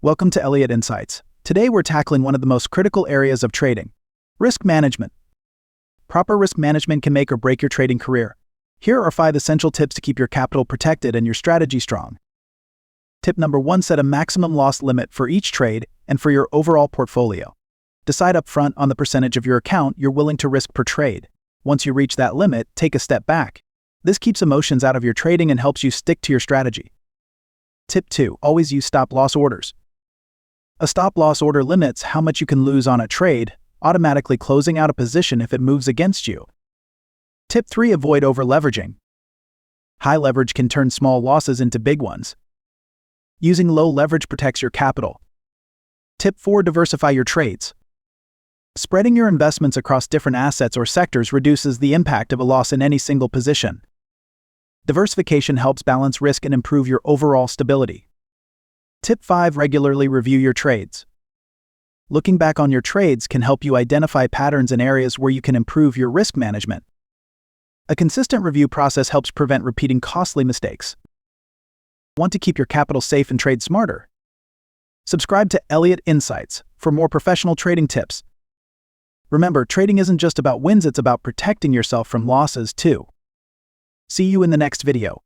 Welcome to Elliott Insights. Today we're tackling one of the most critical areas of trading: risk management. Proper risk management can make or break your trading career. Here are 5 essential tips to keep your capital protected and your strategy strong. Tip number 1: set a maximum loss limit for each trade and for your overall portfolio. Decide upfront on the percentage of your account you're willing to risk per trade. Once you reach that limit, take a step back. This keeps emotions out of your trading and helps you stick to your strategy. Tip 2: always use stop-loss orders. A stop-loss order limits how much you can lose on a trade, automatically closing out a position if it moves against you. Tip 3: avoid overleveraging. High leverage can turn small losses into big ones. Using low leverage protects your capital. Tip 4: diversify your trades. Spreading your investments across different assets or sectors reduces the impact of a loss in any single position. Diversification helps balance risk and improve your overall stability. Tip 5: regularly review your trades. Looking back on your trades can help you identify patterns and areas where you can improve your risk management. A consistent review process helps prevent repeating costly mistakes. Want to keep your capital safe and trade smarter? Subscribe to Elliott Insights for more professional trading tips. Remember, trading isn't just about wins, it's about protecting yourself from losses too. See you in the next video.